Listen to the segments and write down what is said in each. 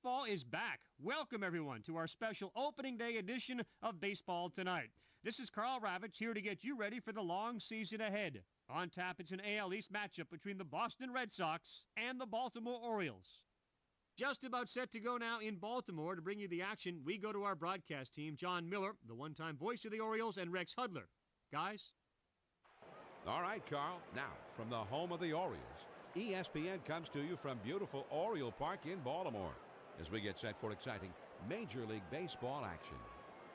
Baseball is back. Welcome, everyone, to our special opening day edition of Baseball Tonight. This is Carl Ravitch here to get you ready for the long season ahead. On tap, it's an AL East matchup between the Boston Red Sox and the Baltimore Orioles. Just about set to go now in Baltimore to bring you the action. We go to our broadcast team, John Miller, the one-time voice of the Orioles, and Rex Hudler. Guys? All right, Carl. Now, from the home of the Orioles, ESPN comes to you from beautiful Oriole Park in Baltimore as we get set for exciting Major League Baseball action.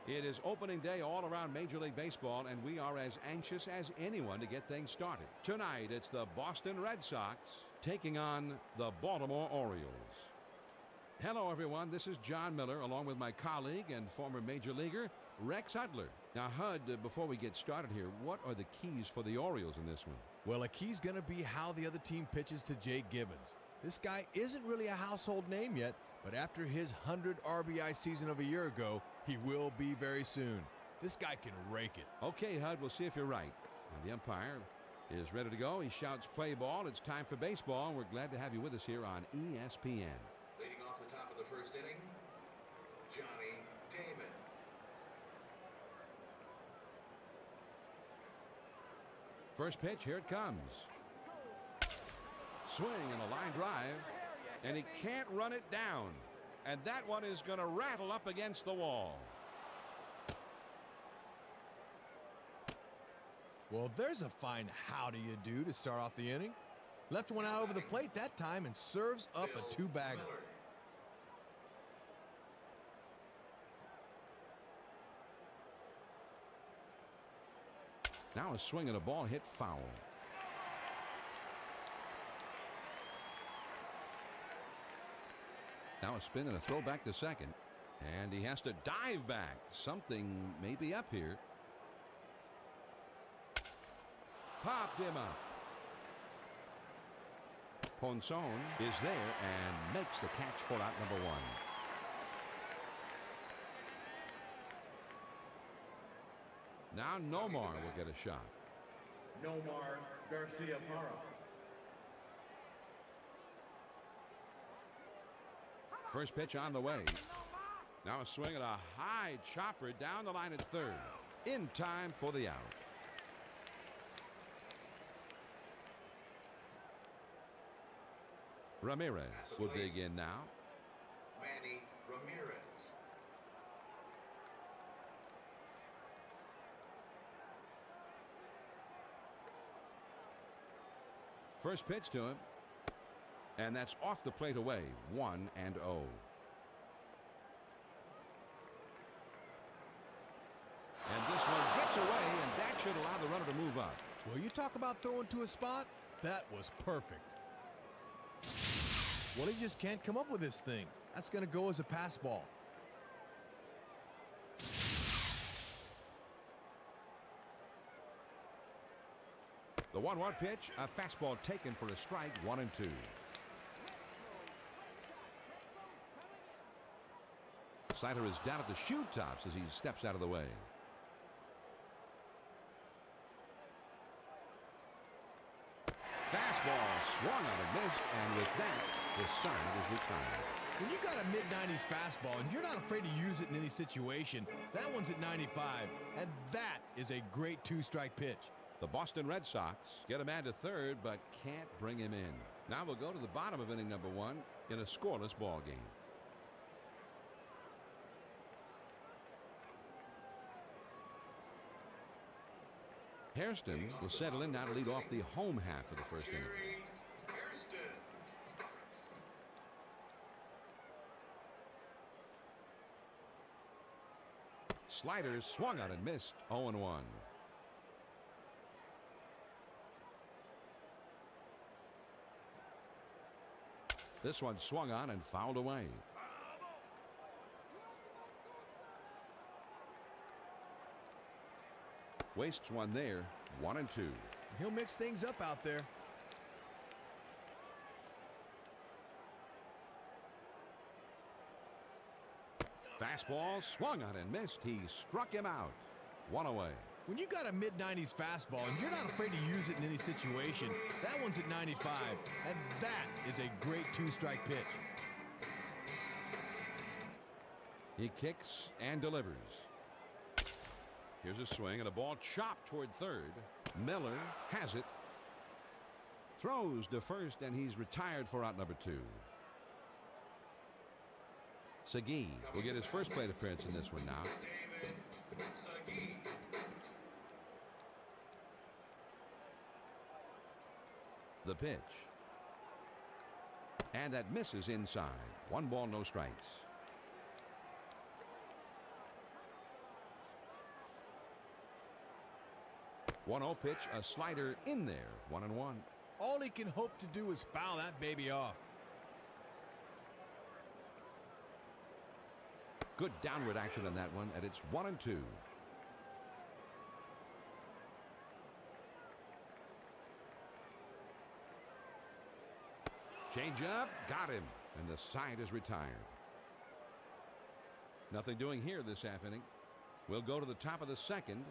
It is opening day all around Major League Baseball, and we are as anxious as anyone to get things started. Tonight, it's the Boston Red Sox taking on the Baltimore Orioles. Hello, everyone. This is John Miller, along with my colleague and former Major Leaguer, Rex Hudler. Now, Hud, before we get started here, what are the keys for the Orioles in this one? Well, a key's going to be how the other team pitches to Jake Gibbons. This guy isn't really a household name yet, but after his 100 RBI season of a year ago, he will be very soon. This guy can rake it. Okay, Hud, we'll see if you're right. Now, the umpire is ready to go. He shouts play ball. It's time for baseball, and we're glad to have you with us here on ESPN. Leading off the top of the first inning, Johnny Damon. First pitch, here it comes. Swing and a line drive, and he can't run it down. And that one is going to rattle up against the wall. Well, there's a fine how do you do to start off the inning. Left one out over the plate that time and serves up a two-bagger. Now a swing and a ball hit foul. Now a spin and a throw back to second. And he has to dive back. Something may be up here. Popped him up. Ponson is there and makes the catch for out number one. Now Nomar will get a shot. Nomar Garcia-Parra. First pitch on the way. Now a swing at a high chopper down the line at third. In time for the out. Ramirez will dig in now. Manny Ramirez. First pitch to him. And that's off the plate away. 1-0. And this one gets away, and that should allow the runner to move up. Well, you talk about throwing to a spot. That was perfect. Well, he just can't come up with this thing. That's going to go as a pass ball. The 1-1 pitch, a fastball taken for a strike, 1-2. Slider is down at the shoe tops as he steps out of the way. Fastball swung on and missed, and with that, the side is retired. When you got a mid-90s fastball and you're not afraid to use it in any situation, that one's at 95, and that is a great two-strike pitch. The Boston Red Sox get a man to third, but can't bring him in. Now we'll go to the bottom of inning number one in a scoreless ball game. Hairston will settle in now to lead off the home half of the first inning. Sliders swung on and missed. 0-1. This one swung on and fouled away. Wastes one there. 1-2. He'll mix things up out there. Fastball swung on and missed. He struck him out. One away. When you got a mid-90s fastball and you're not afraid to use it in any situation, that one's at 95, and that is a great two-strike pitch. He kicks and delivers. Here's a swing and a ball chopped toward third. Miller has it. Throws to first, and he's retired for out number 2. Segui will get his first plate appearance in this one now. The pitch. And that misses inside. 1 ball, no strikes. One 0 pitch, a slider in there. 1-1. All he can hope to do is foul that baby off. Good downward action on that one, and it's 1-2. Change up, got him, and the side is retired. Nothing doing here this half inning. We'll go to the top of the second,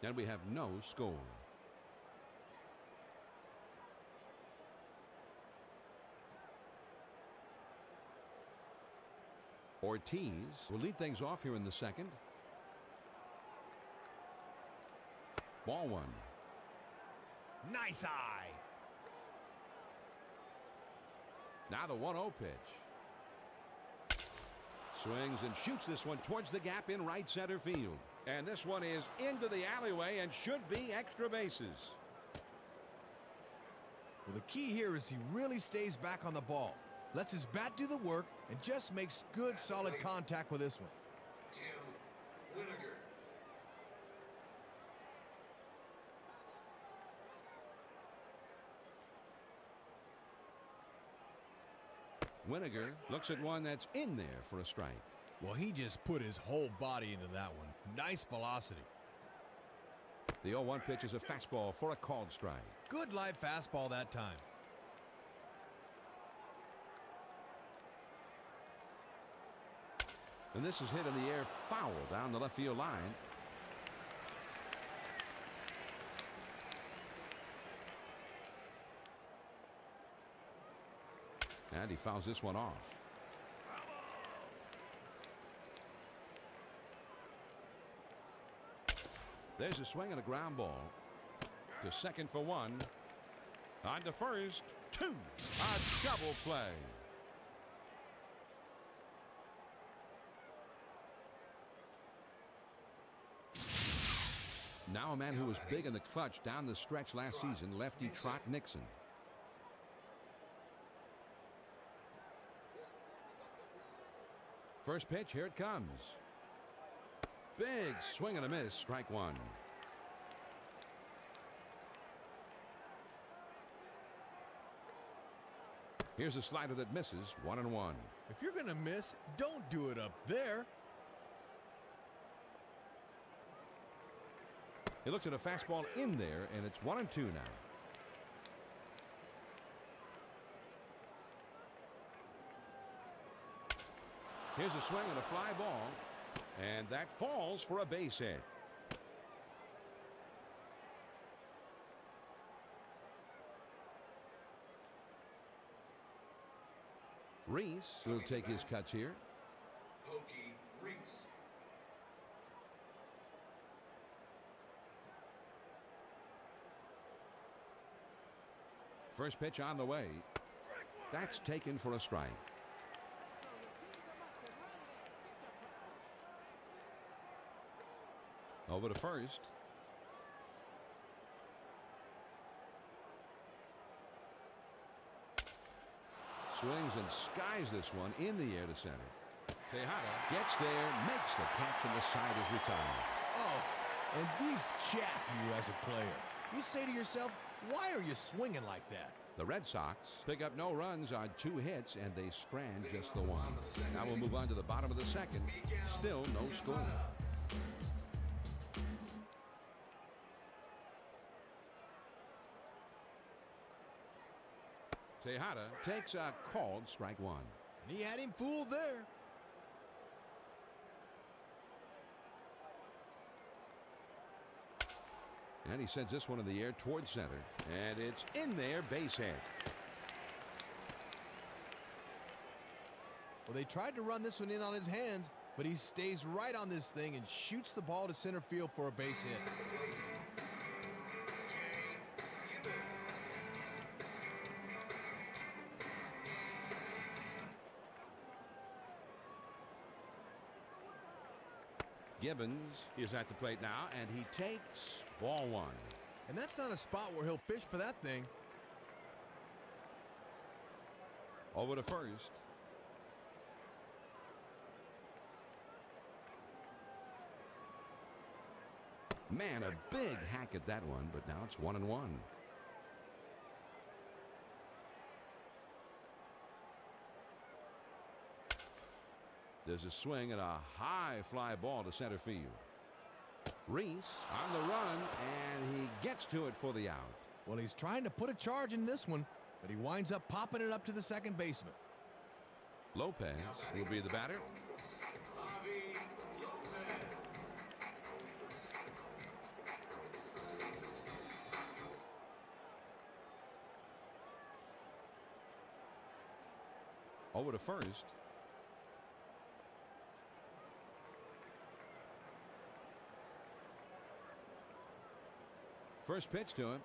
and we have no score. Ortiz will lead things off here in the second. Ball 1. Nice eye. Now the 1-0 pitch. Swings and shoots this one towards the gap in right center field. And this one is into the alleyway and should be extra bases. Well, the key here is he really stays back on the ball. Lets his bat do the work and just makes good solid contact with this one. Tim Winiger. Winiger looks at one that's in there for a strike. Well, he just put his whole body into that one. Nice velocity. The 0-1 pitch is a fastball for a called strike. Good live fastball that time. And this is hit in the air foul down the left field line. And he fouls this one off. There's a swing and a ground ball. To second for 1. On to first, 2. A double play. Now a man who was big in the clutch down the stretch last season, lefty Trot Nixon. First pitch, here it comes. Big swing and a miss, strike 1. Here's a slider that misses, 1-1. If you're going to miss, don't do it up there. He looks at a fastball in there, and it's 1-2 now. Here's a swing and a fly ball, and that falls for a base hit. Reese will take his cuts here. Pokey Reese. First pitch on the way. That's taken for a strike. Over to first. Swings and skies this one in the air to center. Tejada gets there, makes the catch, and the side is retired. Oh, and these chaff you as a player. You say to yourself, why are you swinging like that? The Red Sox pick up no runs on 2 hits, and they strand just the 1. Now we'll move on to the bottom of the second. Still no score. Tejada takes a called strike 1. And he had him fooled there. And he sends this one in the air towards center. And it's in there, base hit. Well, they tried to run this one in on his hands, but he stays right on this thing and shoots the ball to center field for a base hit. Gibbons is at the plate now, and he takes ball one. And that's not a spot where he'll fish for that thing. Over to first. Man, a big hack at that one, but now it's 1-1. There's a swing and a high fly ball to center field. Reese on the run, and he gets to it for the out. Well, he's trying to put a charge in this one, but he winds up popping it up to the second baseman. Lopez will be the batter. Over to first. First pitch to him.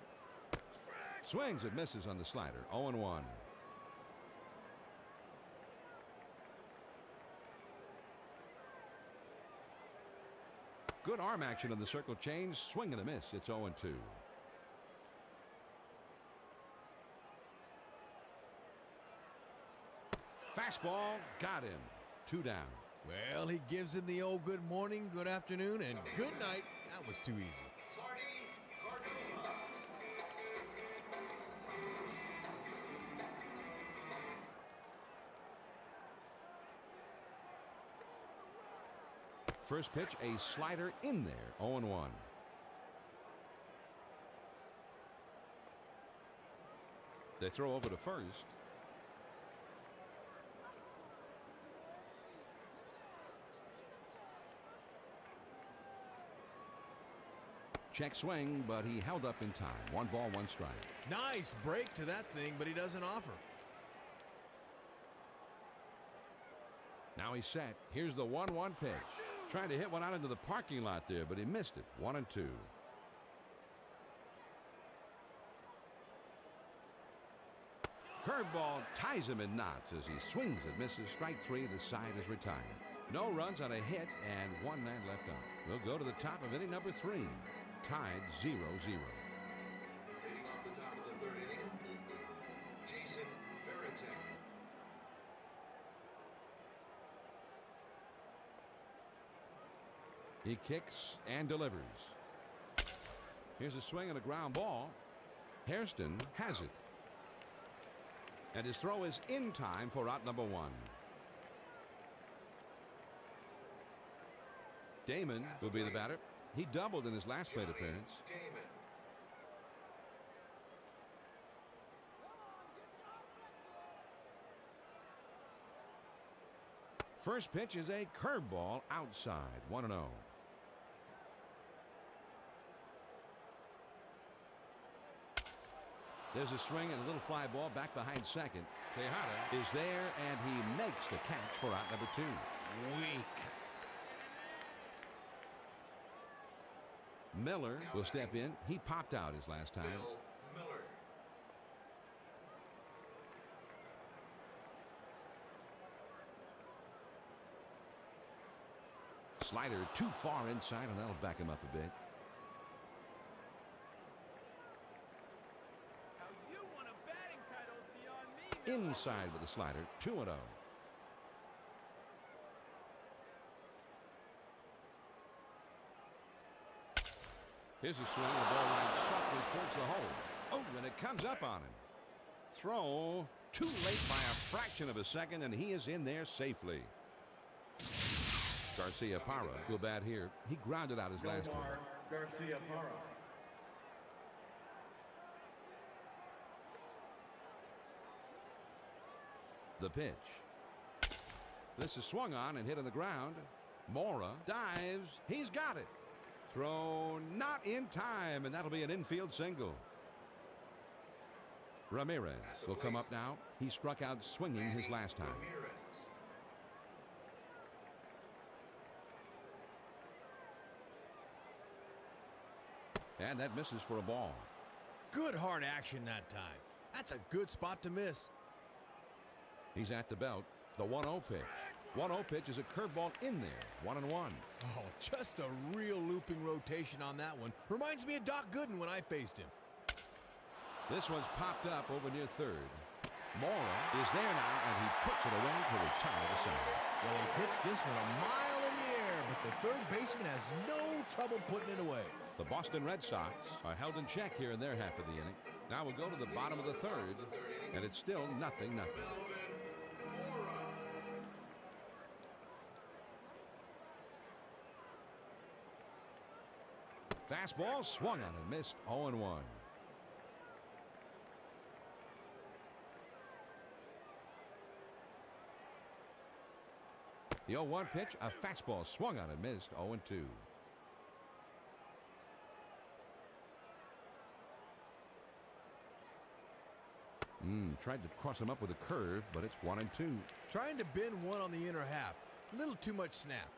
Swings and misses on the slider. 0-1. Good arm action on the circle change. Swing and a miss. It's 0-2. Fastball. Got him. 2 down. Well, he gives him the old good morning, good afternoon, and good night. That was too easy. First pitch, a slider in there. 0-1. They throw over to first. Check swing, but he held up in time. 1 ball, 1 strike. Nice break to that thing, but he doesn't offer. Now he's set. Here's the 1-1 pitch. Trying to hit one out into the parking lot there, but he missed it. 1-2. Curveball ties him in knots as he swings and misses. Strike 3. The side is retired. No runs on a hit and 1 man left on. We'll go to the top of inning number 3. Tied 0-0. Leading off the top of the 3rd inning, Jason Varitek. He kicks and delivers. Here's a swing and a ground ball. Hairston has it. And his throw is in time for out number 1. Damon will be the batter. He doubled in his last plate appearance. First pitch is a curveball outside. 1-0. There's a swing and a little fly ball back behind second. Tejada is there, and he makes the catch for out number 2. Weak. Miller will step in. He popped out his last time. Miller. Slider too far inside, and that'll back him up a bit. Inside with the slider. 2-0. Here's a swing, and the ball line softly towards the hole. Oh, and it comes up on him. Throw too late by a fraction of a second, and he is in there safely. Garcia Parra will bat here. He grounded out his last one. Garcia Parra. The pitch. This is swung on and hit on the ground. Mora dives. He's got it. Throw not in time, and that'll be an infield single. Ramirez will come up now. He struck out swinging his last time. And that misses for a ball. Good hard action that time. That's a good spot to miss. He's at the belt. The 1-0 pitch. 1-0 pitch is a curveball in there. 1-1. Oh, just a real looping rotation on that one. Reminds me of Doc Gooden when I faced him. This one's popped up over near third. Mora is there now, and he puts it away to retire the side. Well, he hits this one a mile in the air, but the third baseman has no trouble putting it away. The Boston Red Sox are held in check here in their half of the inning. Now we'll go to the bottom of the third, and it's still 0-0. Fastball swung on and missed. 0-1. The 0-1 pitch, a fastball swung on and missed. 0-2. Tried to cross him up with a curve, but it's 1-2. Trying to bend one on the inner half. A little too much snap.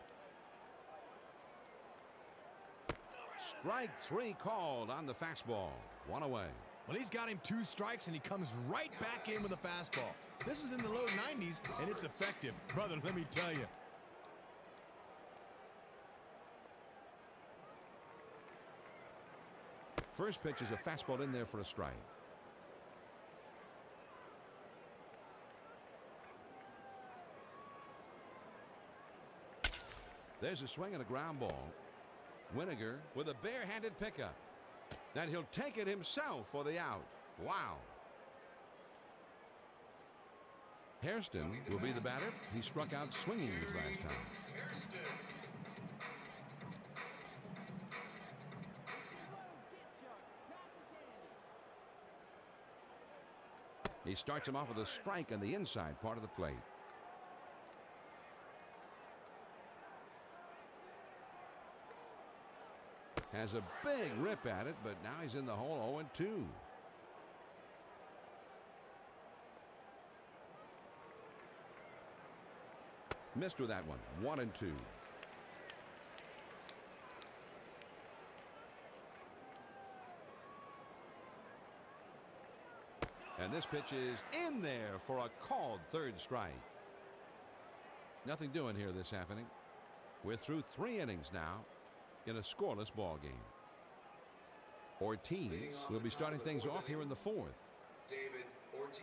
Strike 3 called on the fastball. 1 away. Well, he's got him 2 strikes, and he comes right back in with a fastball. This was in the low 90s, and it's effective. Brother, let me tell you. First pitch is a fastball in there for a strike. There's a swing and a ground ball. Winiger with a barehanded pickup. And he'll take it himself for the out. Wow. Hairston will be the batter. He struck out swinging his last time. He starts him off with a strike on the inside part of the plate. Has a big rip at it, but now he's in the hole. 0-2. Missed with that one. 1-2. And this pitch is in there for a called third strike. Nothing doing here this half inning. We're through 3 innings now in a scoreless ball game. Ortiz will be starting things off here in the 4th. David Ortiz.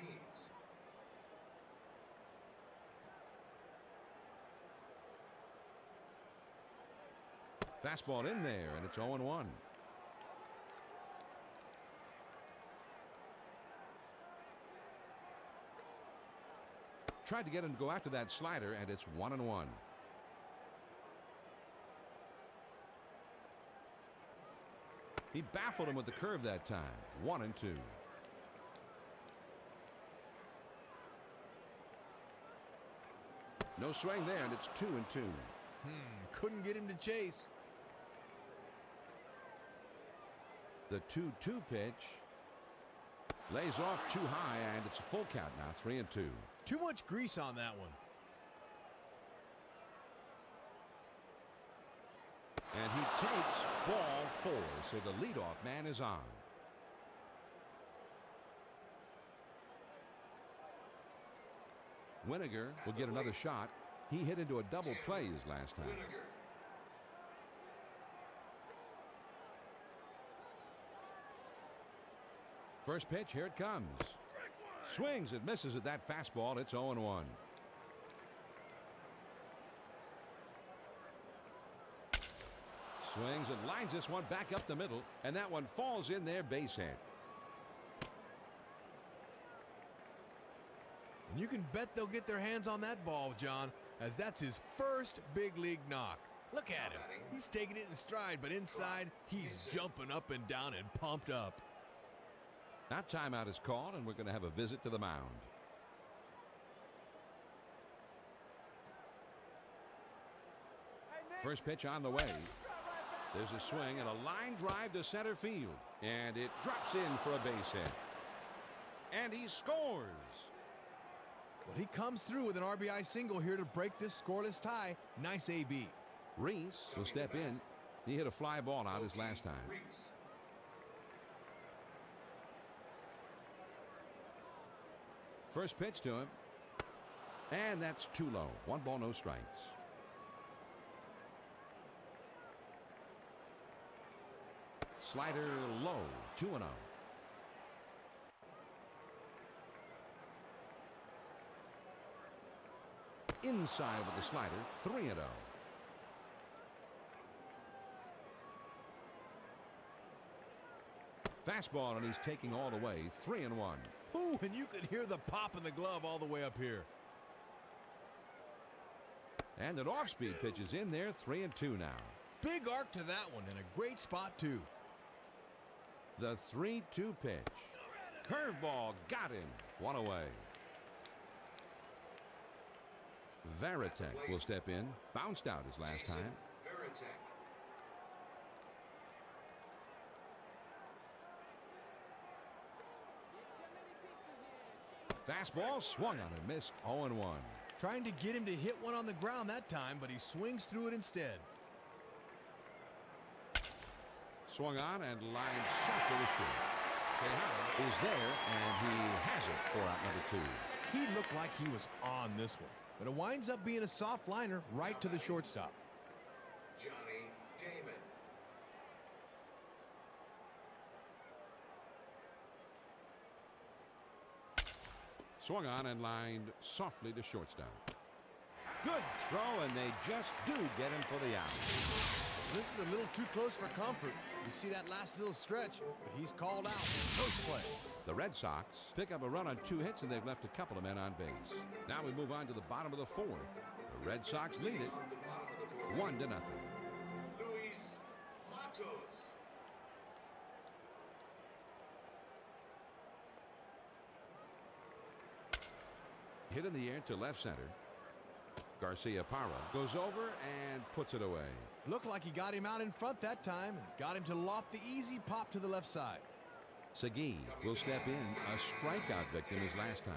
Fastball in there, and it's 0-1. Tried to get him to go after that slider, and it's 1-1. He baffled him with the curve that time. 1-2. No swing there, and it's 2-2. Couldn't get him to chase. The 2-2 pitch lays off too high, and it's a full count now. 3-2. Too much grease on that one. And he takes ball 4, so the leadoff man is on. Winiger will get another shot. He hit into a double play his last time. First pitch, here it comes. Swings and misses at that fastball. It's 0-1. Swings and lines this one back up the middle, and that one falls in there, base hit. And you can bet they'll get their hands on that ball, John, as that's his first big league knock. Look at him. He's taking it in stride, but inside, he's jumping up and down and pumped up. That timeout is called, and we're going to have a visit to the mound. First pitch on the way. There's a swing and a line drive to center field, and it drops in for a base hit. And he scores. Well, he comes through with an RBI single here to break this scoreless tie. Nice AB. Reese will step in. He hit a fly ball out his last time. First pitch to him. And that's too low. 1 ball, no strikes. Slider low. 2-0. Inside with the slider. 3-0. Fastball, and he's taking all the way. 3-1. Ooh, and you could hear the pop of the glove all the way up here. And an off-speed pitch is in there. 3-2 now. Big arc to that one, and a great spot, too. The 3-2 pitch. Curveball got him. 1 away. Varitek will step in. Bounced out his last time. Fastball swung on and missed. 0-1. Trying to get him to hit one on the ground that time, but he swings through it instead. Swung on and lined shot to the short. Tejada is there, and he has it for out number 2. He looked like he was on this one, but it winds up being a soft liner right to the shortstop. Johnny Damon. Swung on and lined softly to shortstop. Good throw, and they just do get him for the out. This is a little too close for comfort. You see that last little stretch, but he's called out. First play. The Red Sox pick up a run on 2 hits, and they've left a couple of men on base. Now we move on to the bottom of the 4th. The Red Sox lead it 1-0. Luis Matos. Hit in the air to left center. Garcia Parra goes over and puts it away. Looked like he got him out in front that time and got him to loft the easy pop to the left side. Segui will step in, a strikeout victim his last time.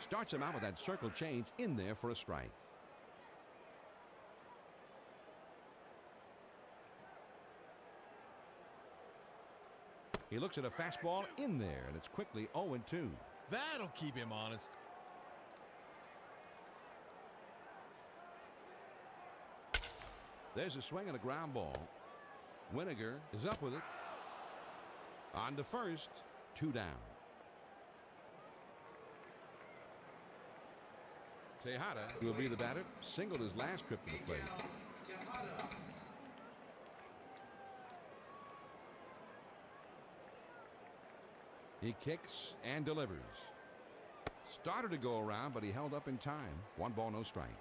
Starts him out with that circle change in there for a strike. He looks at a fastball in there, and it's quickly 0-2. That'll keep him honest. There's a swing and a ground ball. Winiger is up with it. On to first. 2 down. Tejada will be the batter. Singled his last trip to the plate. He kicks and delivers. Started to go around, but he held up in time. 1 ball, no strikes.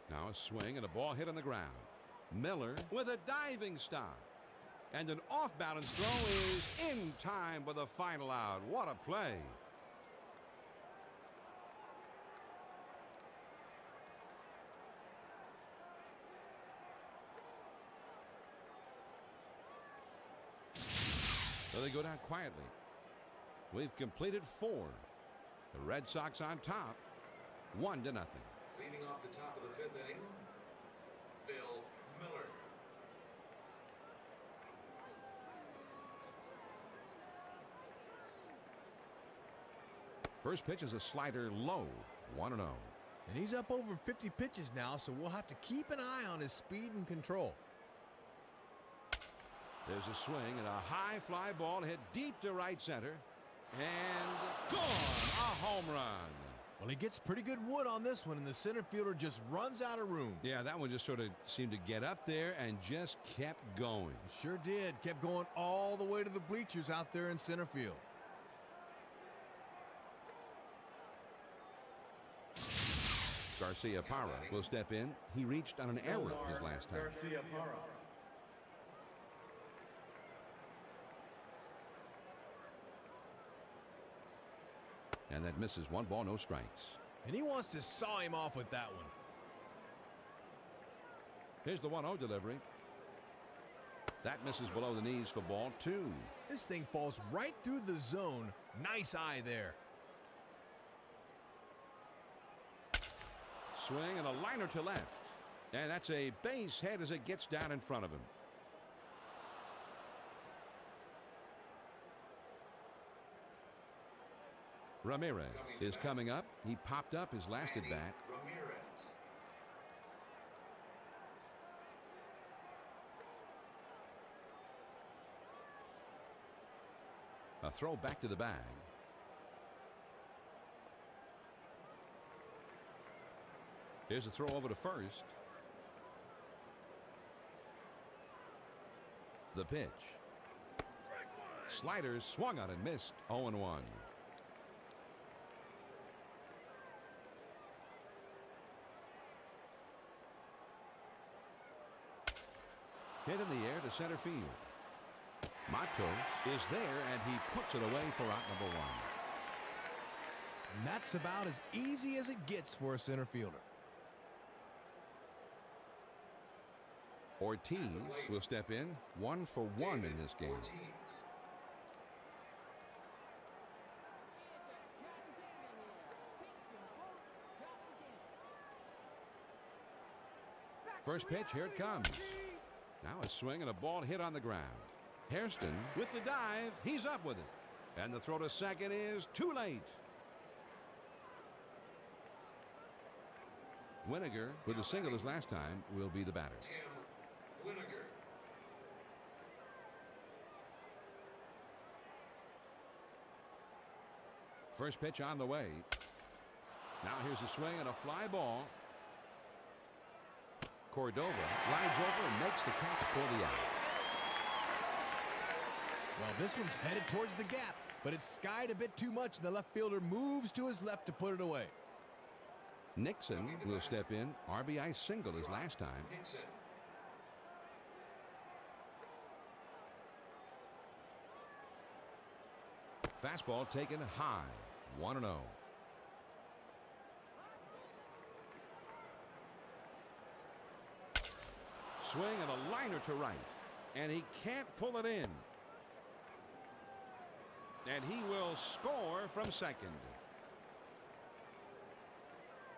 Now a swing and a ball hit on the ground. Miller with a diving stop. And an off-balance throw is in time for the final out. What a play. So they go down quietly. We've completed 4. The Red Sox on top, 1-0. Leading off the top of the 5th inning, Bill Miller. First pitch is a slider low, 1-0. And he's up over 50 pitches now, so we'll have to keep an eye on his speed and control. There's a swing and a high fly ball hit deep to right center. And gone! A home run. Well, he gets pretty good wood on this one, and the center fielder just runs out of room. Yeah, that one just sort of seemed to get up there and just kept going. It sure did. Kept going all the way to the bleachers out there in center field. Garcia Parra will step in. He reached on an error his last time. Garcia Parra. And that misses. 1 ball, no strikes. And he wants to saw him off with that one. Here's the 1-0 delivery. That misses below the knees for ball 2. This thing falls right through the zone. Nice eye there. swing and a liner to left. And that's a base hit as it gets down in front of him. Ramirez is coming up. He popped up his last at bat. A throw back to the bag. Here's a throw over to first. The pitch. Sliders swung on and missed. 0-1. Hit in the air to center field. Matos is there, and he puts it away for out number 1. And that's about as easy as it gets for a center fielder. Ortiz will step in, 1 for 1 in this game. First pitch, here it comes. Now a swing and a ball hit on the ground. Hairston with the dive. He's up with it. And the throw to second is too late. Winiger, with a single as last time, will be the batter. Winiger. First pitch on the way. Now here's a swing and a fly ball. Cordova glides over and makes the catch for the out. Well, this one's headed towards the gap, but it's skied a bit too much, and the left fielder moves to his left to put it away. Nixon will step in. RBI single as last time. Fastball taken high. 1-0. Swing and a liner to right. And he can't pull it in. And he will score from second.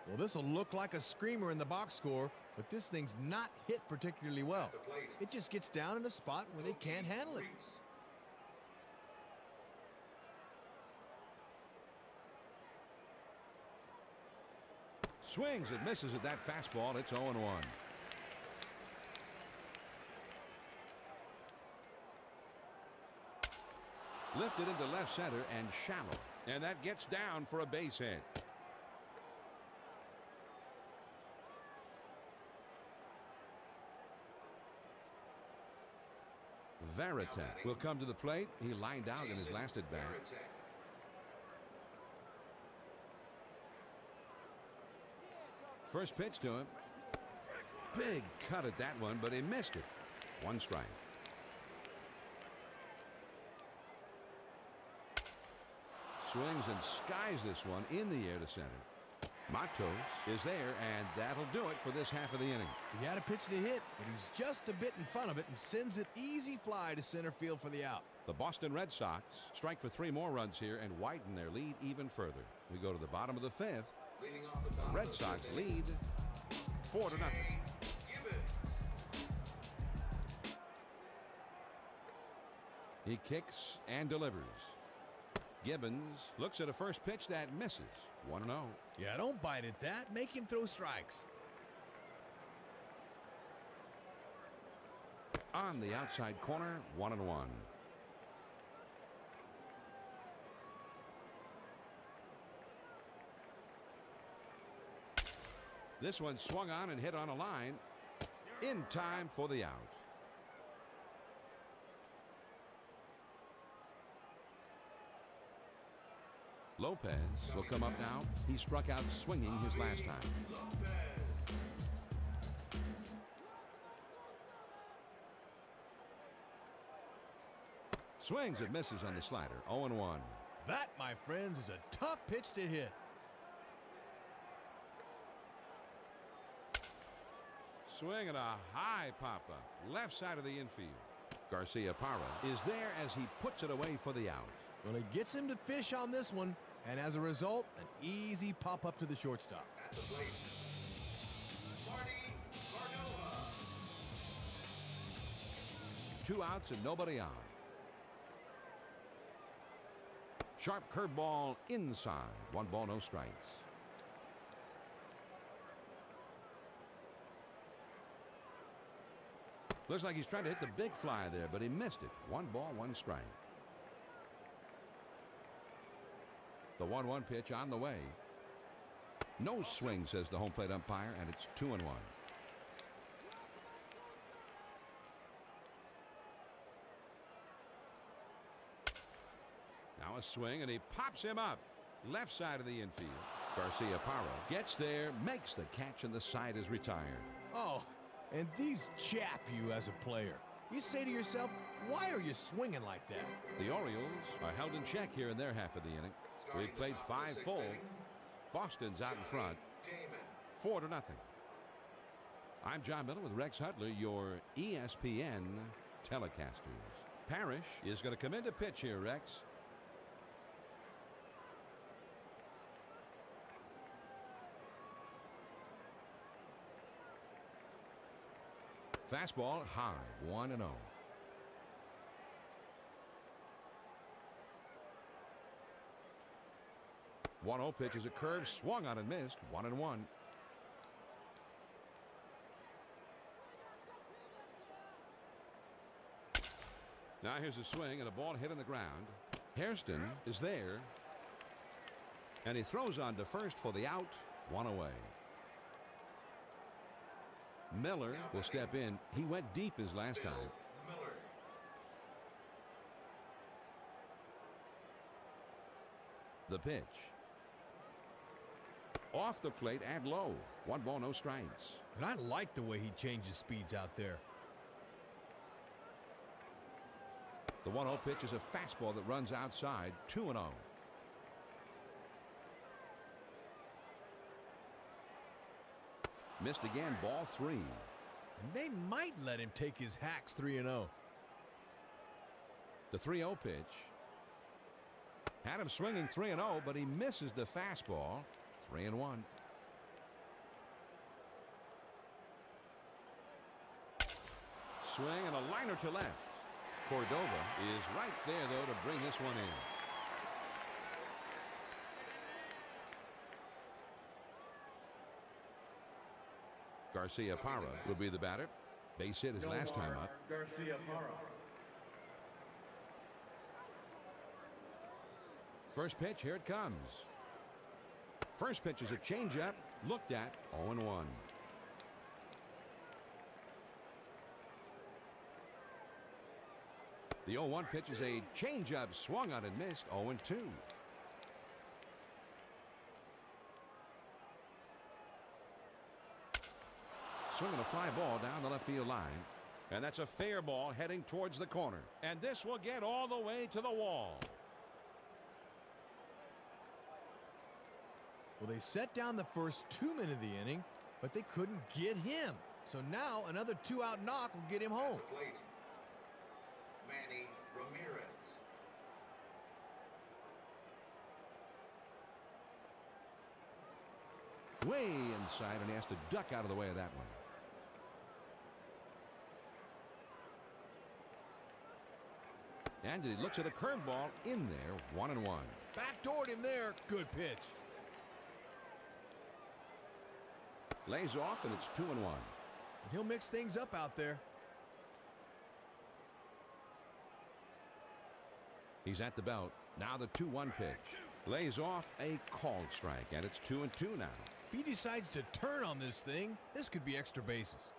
Well, this will look like a screamer in the box score, but this thing's not hit particularly well. It just gets down in a spot where they can't handle it. Swings and misses at that fastball. It's 0-1. Lifted into left center and shallow. And that gets down for a base hit. Varitek will come to the plate. He lined out in his last at bat. First pitch to him. Big cut at that one, but he missed it. 1 strike. Swings and skies this one in the air to center. Matos is there, and that'll do it for this half of the inning. He had a pitch to hit, but he's just a bit in front of it and sends it easy fly to center field for the out. The Boston Red Sox strike for 3 more runs here and widen their lead even further. We go to the bottom of the 5th. The Red Sox lead 4-0. He kicks and delivers. Gibbons looks at a first pitch that misses. 1-0. Yeah, don't bite at that. Make him throw strikes. On the outside corner, 1-1. This one swung on and hit on a line in time for the out. Lopez will come up now. He struck out swinging his last time. Swings and misses on the slider. 0-1. That, my friends, is a tough pitch to hit. Swing and a high pop-up. Left side of the infield. Garcia-Parra is there as he puts it away for the out. Well, it gets him to fish on this one, and as a result, an easy pop-up to the shortstop. 2 outs and nobody on. Sharp curveball inside. 1 ball, no strikes. Looks like he's trying to hit the big fly there, but he missed it. 1 ball, 1 strike. The 1-1 pitch on the way. No swing, says the home plate umpire, and it's 2-1. Now a swing, and he pops him up. Left side of the infield. Garcia-Parra gets there, makes the catch, and the side is retired. Oh, and these chap you as a player. You say to yourself, why are you swinging like that? The Orioles are held in check here in their half of the inning. We've played 5 full. Boston's out in front, 4-0. I'm John Miller with Rex Hudler, your ESPN telecasters. Parrish is going to come in to pitch here, Rex. Fastball high, 1-0. One 0 pitch is a curve, swung on and missed. 1-1. Now here's a swing and a ball hit on the ground. Hairston is there, and he throws on to first for the out. 1 away. Miller will step in. He went deep his last time. The pitch. Off the plate and low. 1 ball, no strikes. And I like the way he changes speeds out there. The 1-0 pitch is a fastball that runs outside. 2-0. Missed again, ball 3. And they might let him take his hacks 3-0. The 3-0 pitch. Had him swinging 3-0, but he misses the fastball. 3-1. Swing and a liner to left. Cordova is right there, though, to bring this one in. Garcia-Parra will be the batter. Base hit his last time up. Garcia-Parra. First pitch, here it comes. First pitch is a changeup, looked at, 0-1. The 0-1 pitch is a changeup, swung on and missed, 0-2. Swinging a fly ball down the left field line. And that's a fair ball heading towards the corner. And this will get all the way to the wall. Well, they set down the first 2 men of the inning, but they couldn't get him. So now another 2-out knock will get him home. Manny Ramirez. Way inside, and he has to duck out of the way of that one. And he looks at a curveball in there, 1-1. Backdoored him there. Good pitch. Lays off, and it's 2-1. And he'll mix things up out there. He's at the belt. Now the 2-1 pitch. Lays off, a called strike, and it's 2-2 now. If he decides to turn on this thing, this could be extra bases.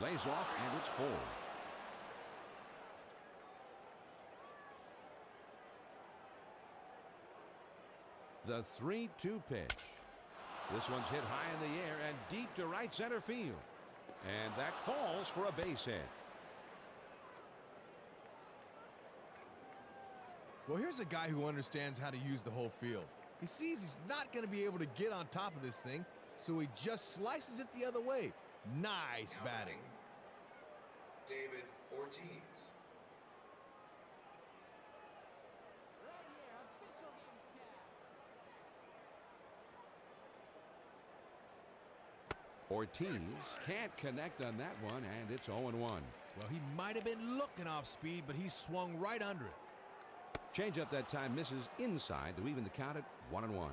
Lays off, and it's 4. The 3-2 pitch. This one's hit high in the air and deep to right center field. And that falls for a base hit. Well, here's a guy who understands how to use the whole field. He sees he's not going to be able to get on top of this thing, so he just slices it the other way. Nice batting. David Ortiz. Ortiz can't connect on that one, and it's 0-1. Well, he might have been looking off speed, but he swung right under it. Changeup that time misses inside to even the count at 1-1.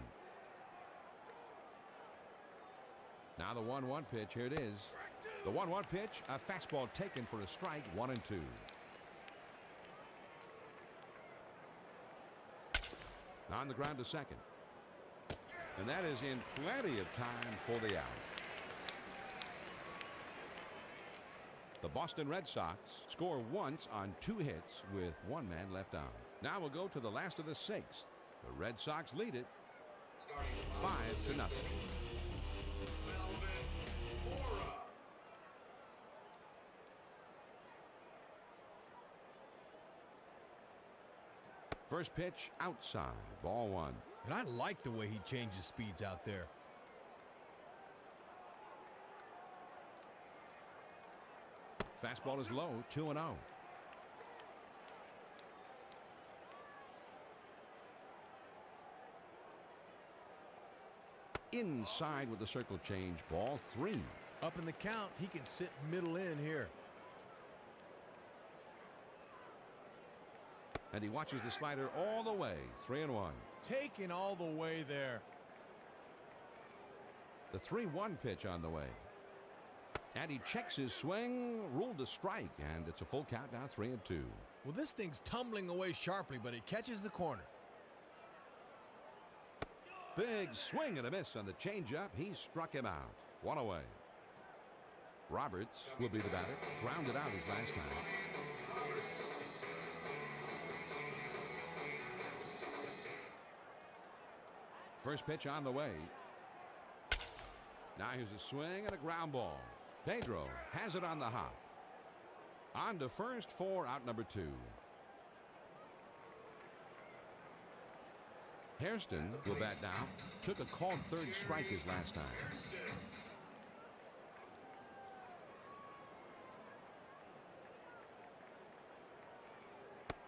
Now the 1-1 pitch. Here it is. The 1-1 pitch, a fastball taken for a strike, 1-2. On the ground to second. And that is in plenty of time for the out. The Boston Red Sox score once on 2 hits with 1 man left on. Now we'll go to the last of the 6th. The Red Sox lead it 5-0. First pitch outside, ball 1. And I like the way he changes speeds out there. Fastball is low, 2-0. Inside with the circle change, ball 3. Up in the count, he can sit middle in here. And he watches the slider all the way, 3-1. Taking all the way there. The 3-1 pitch on the way. And he checks his swing, ruled a strike, and it's a full count now, 3-2. Well, this thing's tumbling away sharply, but it catches the corner. Big swing and a miss on the changeup. He struck him out. 1 away. Roberts will be the batter. Grounded out his last time. First pitch on the way. Now here's a swing and a ground ball. Pedro has it on the hop. On to first for out number 2. Hairston will bat now. Took a called third strike his last time.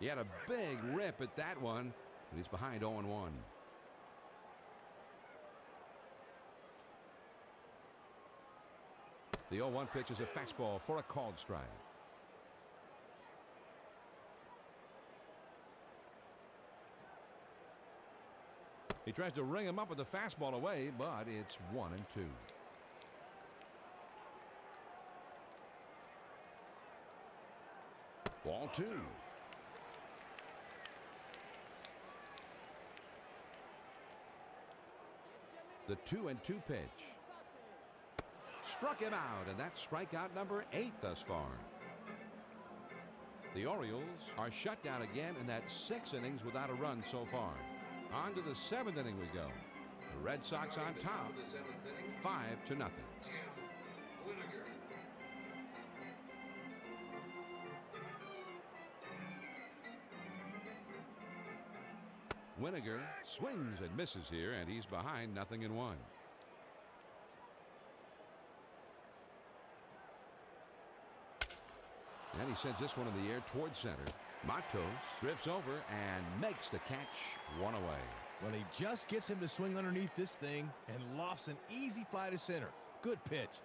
He had a big rip at that one, and he's behind 0-1. The 0-1 pitch is a fastball for a called strike. He tries to ring him up with the fastball away, but it's 1-2. Ball 2. The 2-2 pitch. Struck him out, and that's strikeout number 8 thus far. The Orioles are shut down again, and that's 6 innings without a run so far. On to the 7th inning we go. The Red Sox on top, 5-0. Winiger swings and misses here, and he's behind 0-1. And he sends this one in the air towards center. Matos drifts over and makes the catch, 1 away. Well, he just gets him to swing underneath this thing and lofts an easy fly to center. Good pitch.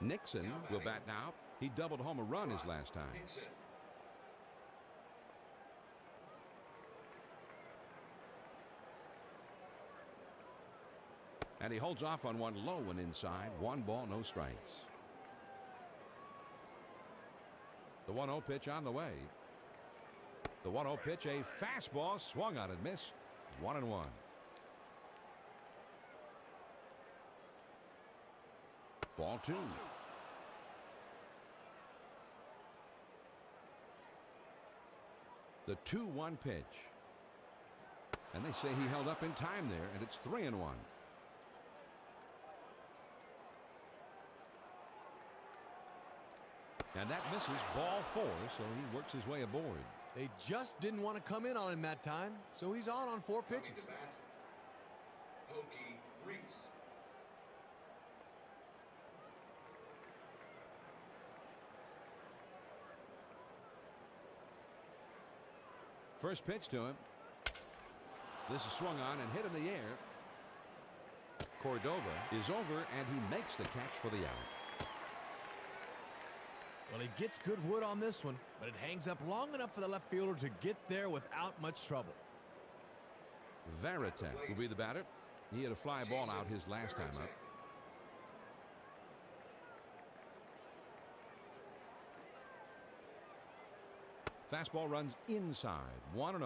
Nixon will bat now. He doubled home a run his last time. And he holds off on one low and inside. 1 ball, no strikes. The 1-0 pitch on the way. The 1-0 pitch, a fastball swung on and missed. 1-1. Ball 2. The 2-1 pitch. And they say he held up in time there, and it's 3-1. And that misses, ball 4, so he works his way aboard. They just didn't want to come in on him that time, so he's on 4 pitches. First pitch to him. This is swung on and hit in the air. Cordova is over, and he makes the catch for the out. Well, he gets good wood on this one, but it hangs up long enough for the left fielder to get there without much trouble. Varitek will be the batter. He had a fly ball out his last time up. Fastball runs inside, 1-0.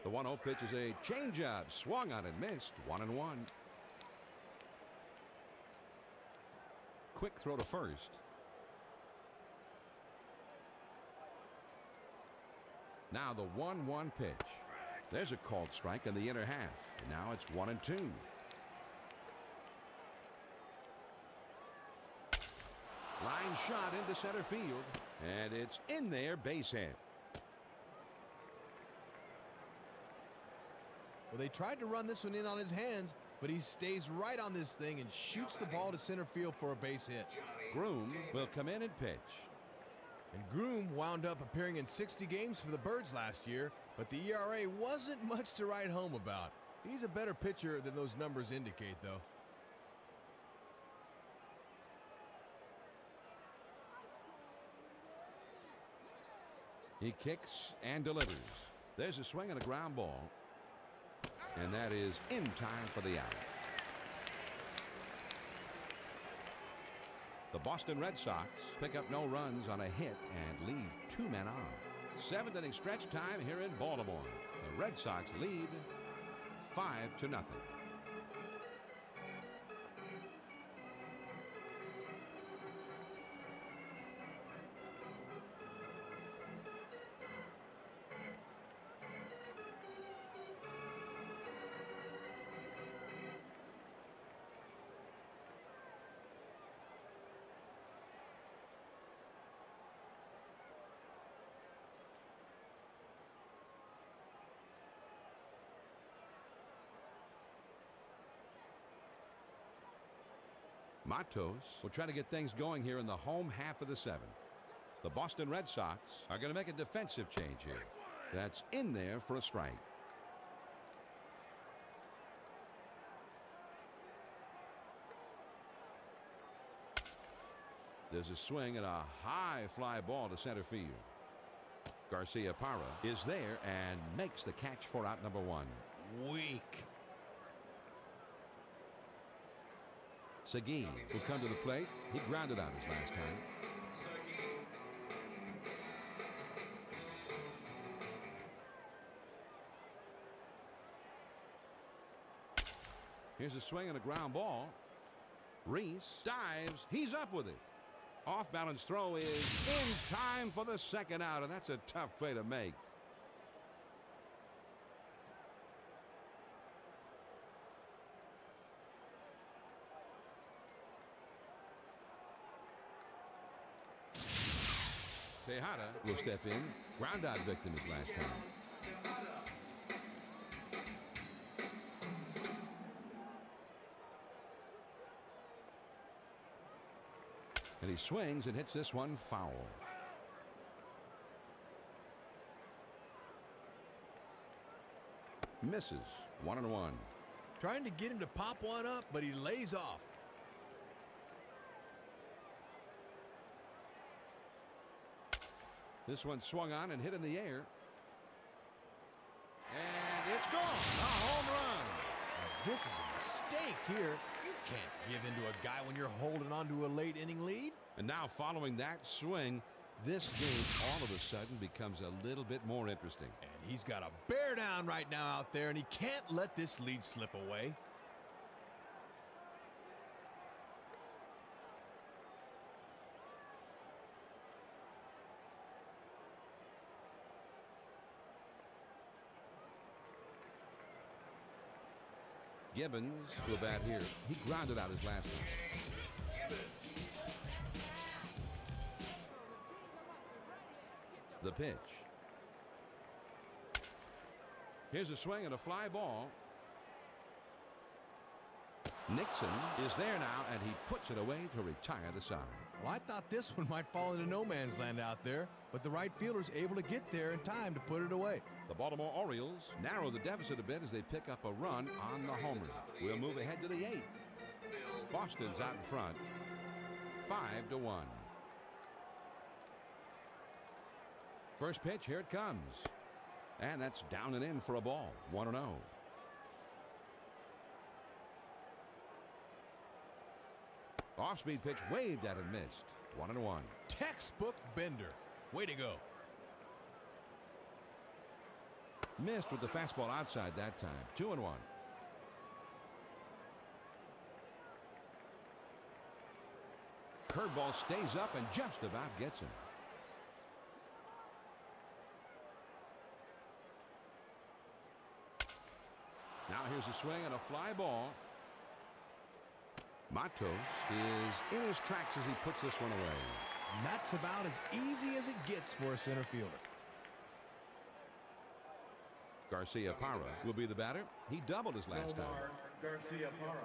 The 1-0 pitch is a changeup, swung on and missed, 1-1. Quick throw to first. Now the 1-1 pitch. There's a called strike in the inner half. Now it's 1-2. Line shot into center field, and it's in there, base hit. Well, they tried to run this one in on his hands, but he stays right on this thing and shoots the ball to center field for a base hit. Groom will come in and pitch. And Groom wound up appearing in 60 games for the Birds last year, but the ERA wasn't much to write home about. He's a better pitcher than those numbers indicate, though. He kicks and delivers. There's a swing and a ground ball. And that is in time for the out. The Boston Red Sox pick up no runs on a hit and leave 2 men on. 7th inning stretch time here in Baltimore. The Red Sox lead 5-0. Matos will try to get things going here in the home half of the 7th. The Boston Red Sox are going to make a defensive change here. That's in there for a strike. There's a swing and a high fly ball to center field. Garcia-Parra is there and makes the catch for out number 1. Weak. Seguin will come to the plate. He grounded out his last time. Here's a swing and a ground ball. Reese dives. He's up with it. Off balance throw is in time for the second out, and that's a tough play to make. Tejada will step in. Ground out victim his last time. And he swings and hits this one foul. Misses. 1-1. Trying to get him to pop one up, but he lays off. This one swung on and hit in the air. And it's gone. A home run. Now, this is a mistake here. You can't give in to a guy when you're holding on to a late inning lead. And now following that swing, this game all of a sudden becomes a little bit more interesting. And he's got a bear down right now out there, and he can't let this lead slip away. Gibbons will bat here. He grounded out his last one. The pitch. Here's a swing and a fly ball. Nixon is there now, and he puts it away to retire the side. Well, I thought this one might fall into no man's land out there, but the right fielder's able to get there in time to put it away. The Baltimore Orioles narrow the deficit a bit as they pick up a run on the homer. We'll move ahead to the 8th. Boston's out in front, 5-1. First pitch, here it comes. And that's down and in for a ball, 1-0. Off-speed pitch waved at and missed, 1-1. Textbook Bender. Way to go. Missed with the fastball outside that time, 2-1. Curveball stays up and just about gets him. Now here's a swing and a fly ball. Matos is in his tracks as he puts this one away. And that's about as easy as it gets for a center fielder. Garcia Parra will be the batter. He doubled his last time. Garcia Parra.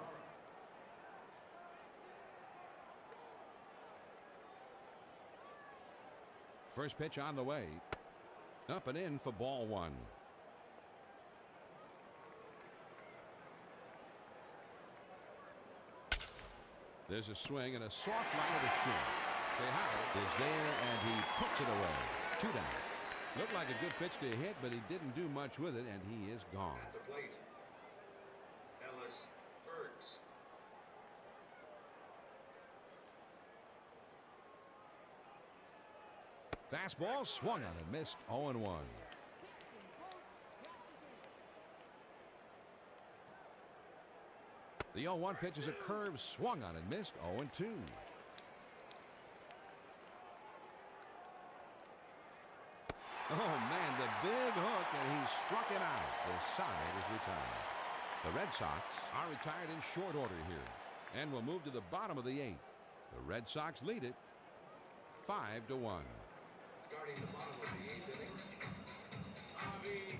First pitch on the way. Up and in for ball 1. There's a swing and a soft line to short. Tejada is there and he puts it away. 2 down. Looked like a good pitch to hit, but he didn't do much with it, and he is gone. At the plate, Ellis Burks. Fastball swung on and missed, 0-1. The 0-1 pitch is a curve swung on and missed, 0-2. Oh, man, the big hook, and he struck him out. The side is retired. The Red Sox are retired in short order here, and will move to the bottom of the 8th. The Red Sox lead it 5-1. Starting the bottom of the 8th inning, Javi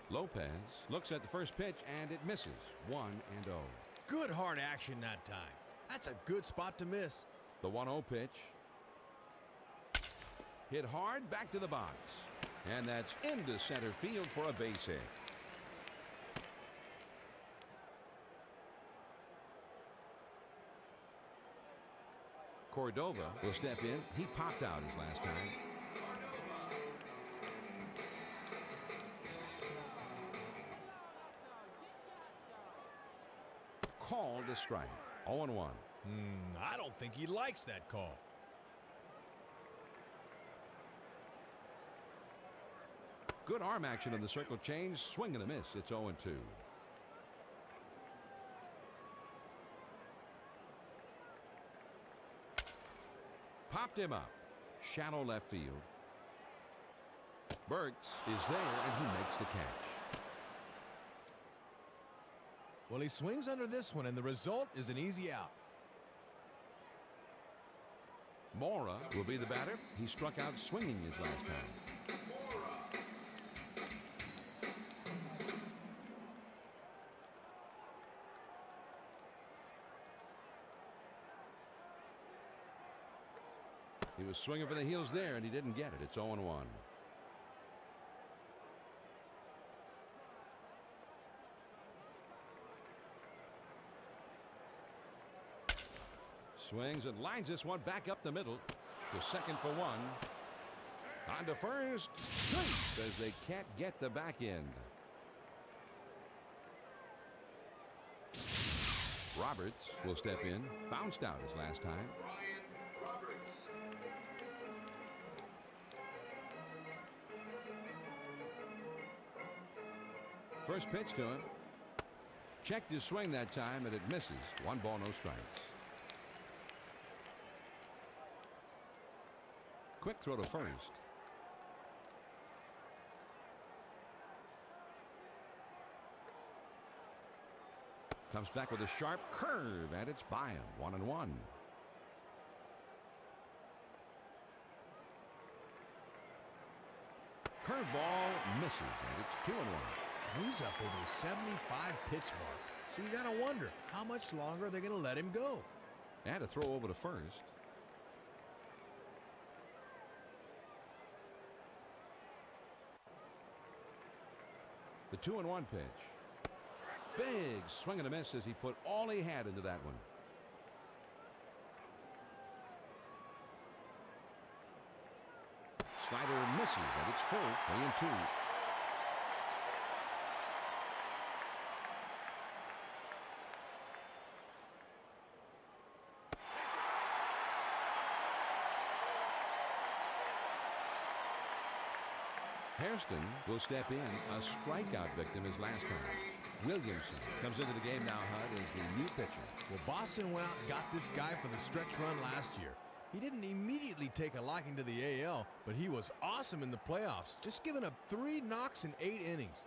Lopez. Lopez looks at the first pitch, and it misses, 1-0. Good hard action that time. That's a good spot to miss. The 1-0 pitch. Hit hard back to the box. And that's into center field for a base hit. Cordova will step in. He popped out his last time. Called a strike. 0-1. I don't think he likes that call. Good arm action in the circle change. Swing and a miss. It's 0-2. Popped him up. Shallow left field. Burks is there, and he makes the catch. Well, he swings under this one, and the result is an easy out. Mora will be the batter. He struck out swinging his last time. He was swinging for the heels there, and he didn't get it. It's 0-1. Swings and lines this one back up the middle to second for 1. On to first. Says they can't get the back end. Roberts will step in. Bounced out his last time. First pitch to him. Checked his swing that time, and it misses. 1 ball, no strikes. Quick throw to first. Comes back with a sharp curve, and it's by him. 1-1. Curveball misses, and it's 2-1. He's up over the 75 pitch mark. So you got to wonder, how much longer are they going to let him go? And a throw over to first. The 2-1 pitch. Big swing and a miss as he put all he had into that one. Slider misses, and it's full, 3-2. Hairston will step in, a strikeout victim his last time. Williamson comes into the game now, Hud, as the new pitcher. Well, Boston went out and got this guy for the stretch run last year. He didn't immediately take a liking to the AL, but he was awesome in the playoffs, just giving up 3 knocks in 8 innings.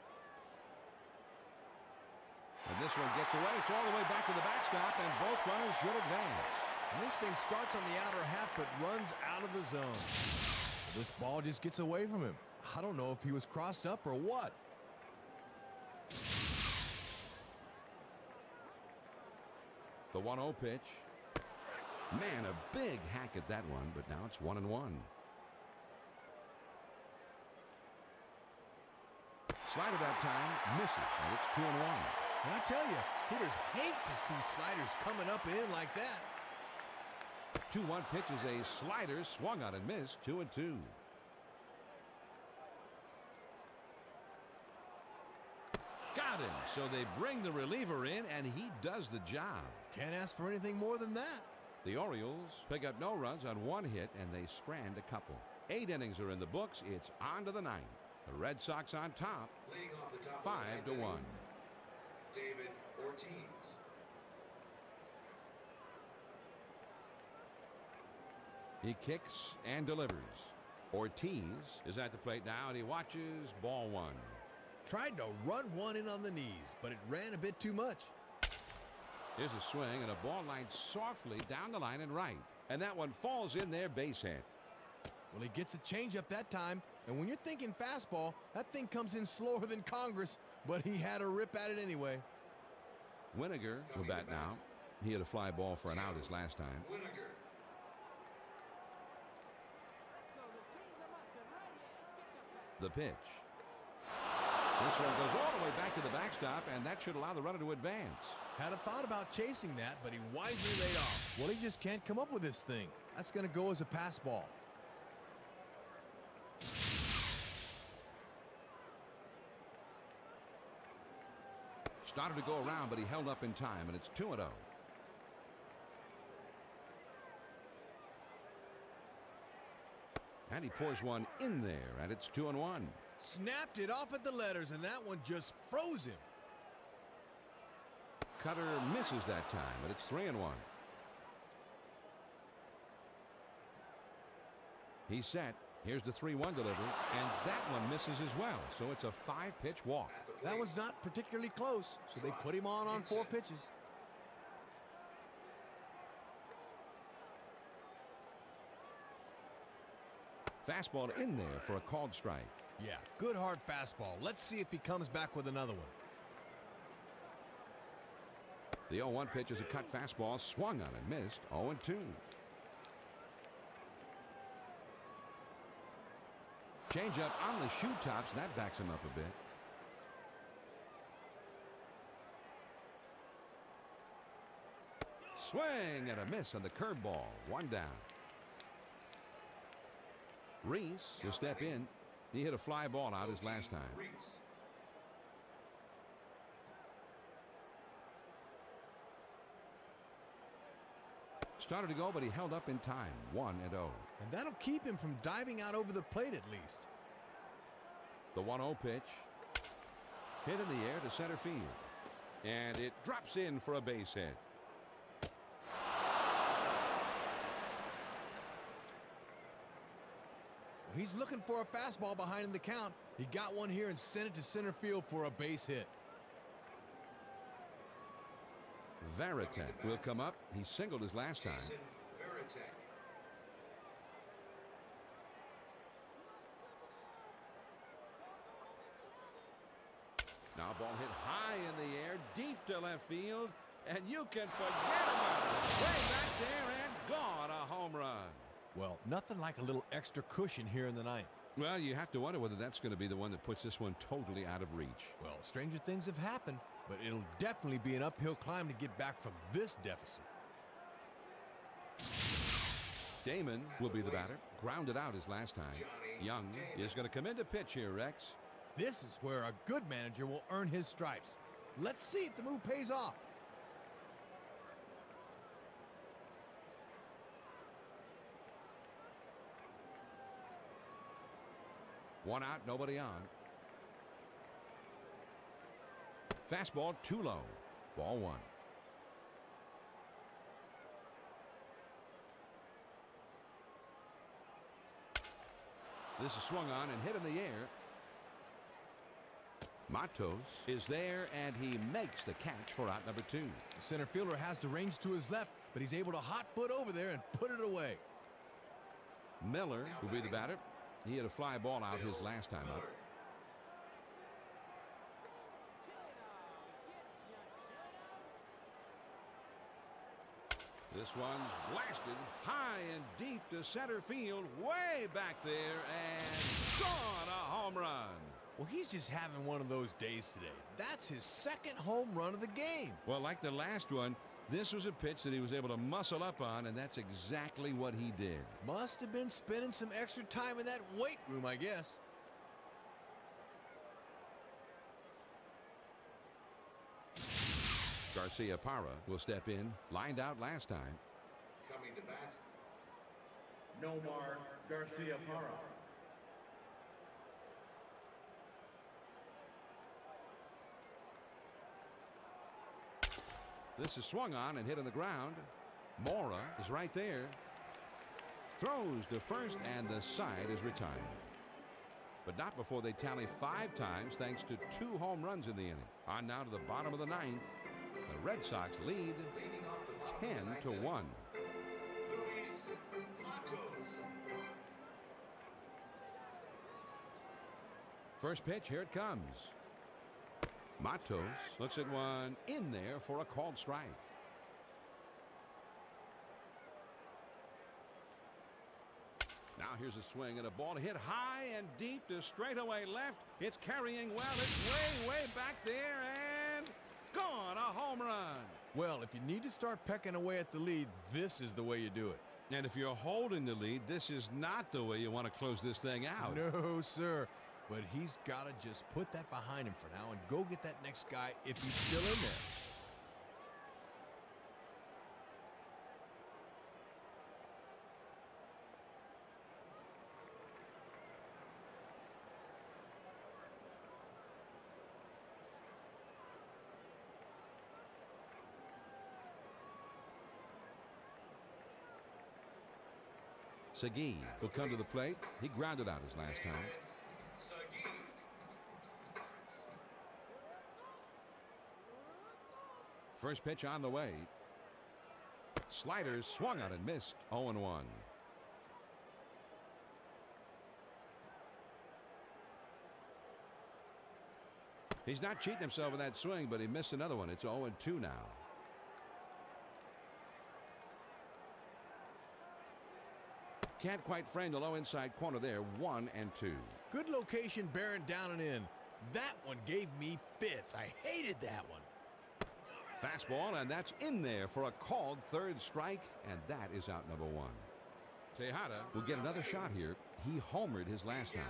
And this one gets away. It's all the way back to the backstop, and both runners should advance. And this thing starts on the outer half, but runs out of the zone. This ball just gets away from him. I don't know if he was crossed up or what. The 1-0 pitch. Man, a big hack at that one, but now it's 1-1. Slider that time misses, and it's 2-1. And I tell you, hitters hate to see sliders coming up and in like that. 2-1 pitch is a slider, swung on and missed, 2-2. Got him, so they bring the reliever in, and he does the job. Can't ask for anything more than that. The Orioles pick up no runs on 1 hit, and they strand a couple. 8 innings are in the books. It's on to the 9th. The Red Sox on top, Leading off the top 5-1. David Ortiz. He kicks and delivers. Ortiz is at the plate now, and he watches ball 1. Tried to run one in on the knees, but it ran a bit too much. Here's a swing, and a ball lined softly down the line and right. And that one falls in there, base hit. Well, he gets a changeup that time, and when you're thinking fastball, that thing comes in slower than Congress, but he had a rip at it anyway. Winiger will bat now. He had a fly ball for an out his last time. Winiger. The pitch. This one goes all the way back to the backstop, and that should allow the runner to advance. Had a thought about chasing that, but he wisely laid off. Well, he just can't come up with this thing. That's going to go as a pass ball. Started to go around, but he held up in time, and it's 2-0. And he pours one in there, and it's 2-1. Snapped it off at the letters, and that one just froze him. Cutter misses that time, but it's 3-1. He's set. Here's the 3-1 delivery, and that one misses as well. So it's a 5-pitch walk. That one's not particularly close, so they put him on 4 pitches. Fastball in there for a called strike. Yeah, good hard fastball. Let's see if he comes back with another one. The 0-1 pitch is a cut fastball, swung on and missed. 0-2. Changeup on the shoe tops, and that backs him up a bit. Swing and a miss on the curveball. 1 down. Reese will step in. He hit a fly ball out his last time. Started to go, but he held up in time. 1-0. And that'll keep him from diving out over the plate at least. The 1-0 pitch. Hit in the air to center field. And it drops in for a base hit. He's looking for a fastball behind the count. He got one here and sent it to center field for a base hit. Varitek will come up. He singled his last time. Now ball hit high in the air, deep to left field. And you can forget about it. Way back there and gone, a home run. Well, nothing like a little extra cushion here in the ninth. Well, you have to wonder whether that's going to be the one that puts this one totally out of reach. Well, stranger things have happened, but it'll definitely be an uphill climb to get back from this deficit. Damon will be the batter. Grounded out his last time. Young is going to come in to pitch here, Rex. This is where a good manager will earn his stripes. Let's see if the move pays off. One out, nobody on. Fastball too low. Ball one. This is swung on and hit in the air. Matos is there, and he makes the catch for out number 2. The center fielder has the range to his left, but he's able to hot foot over there and put it away. Miller will be the batter. He had a fly ball out his last time up. This one's blasted high and deep to center field, way back there, and gone, a home run. Well, he's just having one of those days today. That's his second home run of the game. Well, like the last one, this was a pitch that he was able to muscle up on, and that's exactly what he did. Must have been spending some extra time in that weight room, I guess. Garcia Parra will step in, lined out last time. Coming to bat, Nomar Garcia Parra. This is swung on and hit on the ground. Mora is right there. Throws to first, and the side is retired. But not before they tally 5 times thanks to 2 home runs in the inning. On now to the bottom of the 9th. The Red Sox lead leading off the top of the 10-1. Luis Matos. First pitch, here it comes. Matos looks at one in there for a called strike. Now here's a swing and a ball hit high and deep to straightaway left. It's carrying well. It's way back there and gone, a home run. Well, if you need to start pecking away at the lead, this is the way you do it. And if you're holding the lead, this is not the way you want to close this thing out. No, sir. But he's got to just put that behind him for now and go get that next guy if he's still in there. Segui will come to the plate. He grounded out his last time. First pitch on the way. Sliders swung out and missed. 0-1. He's not cheating himself with that swing, but he missed another one. It's 0-2 now. Can't quite frame the low inside corner there. 1-2. Good location, bearing down and in. That one gave me fits. I hated that one. Fastball, and that's in there for a called 3rd strike, and that is out number 1. Tejada will get another shot here. He homered his last time.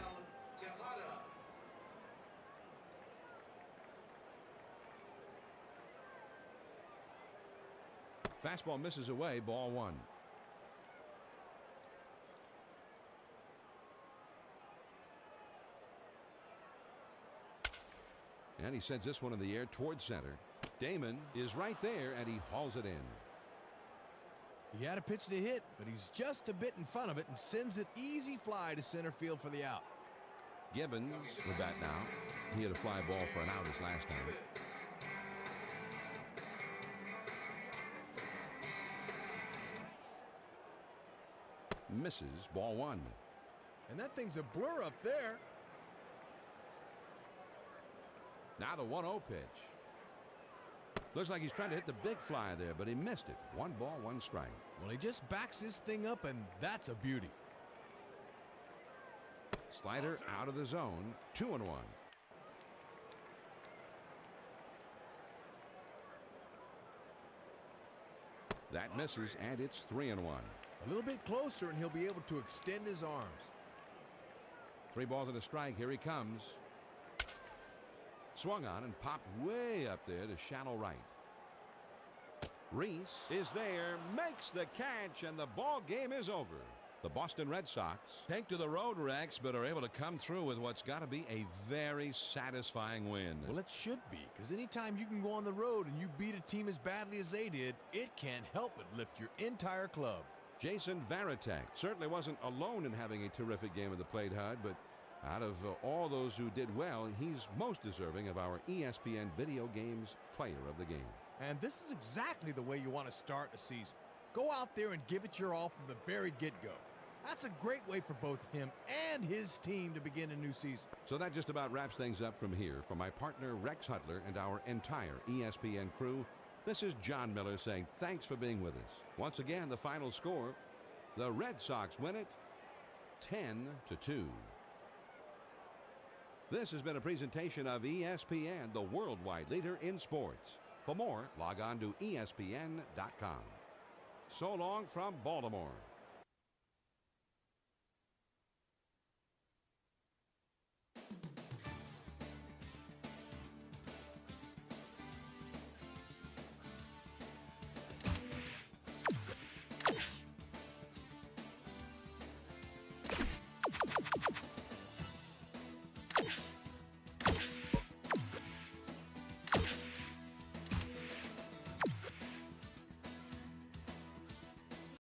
Fastball misses away, ball 1. And he sends this one in the air towards center. Damon is right there, and he hauls it in. He had a pitch to hit, but he's just a bit in front of it and sends it easy fly to center field for the out. Gibbons will bat now. He had a fly ball for an out his last time. Misses, ball 1. And that thing's a blur up there. Now the 1-0 pitch. Looks like he's trying to hit the big fly there, but he missed it. 1 ball, 1 strike. Well, he just backs this thing up, and that's a beauty. Slider out of the zone. 2-1. That misses, and it's 3-1. A little bit closer, and he'll be able to extend his arms. 3 balls and a strike. Here he comes. Swung on and popped way up there to shallow right. Reese is there, makes the catch, and the ball game is over. The Boston Red Sox take to the road, Rex, but are able to come through with what's got to be a very satisfying win. Well, it should be, because anytime you can go on the road and you beat a team as badly as they did, it can't help but lift your entire club. Jason Varitek certainly wasn't alone in having a terrific game at the plate, Hud, but out of all those who did well, he's most deserving of our ESPN Video Games Player of the Game. And this is exactly the way you want to start a season. Go out there and give it your all from the very get-go. That's a great way for both him and his team to begin a new season. So that just about wraps things up from here. For my partner Rex Hudler and our entire ESPN crew, this is John Miller saying thanks for being with us. Once again, the final score, the Red Sox win it 10-2. This has been a presentation of ESPN, the worldwide leader in sports. For more, log on to ESPN.com. So long from Baltimore.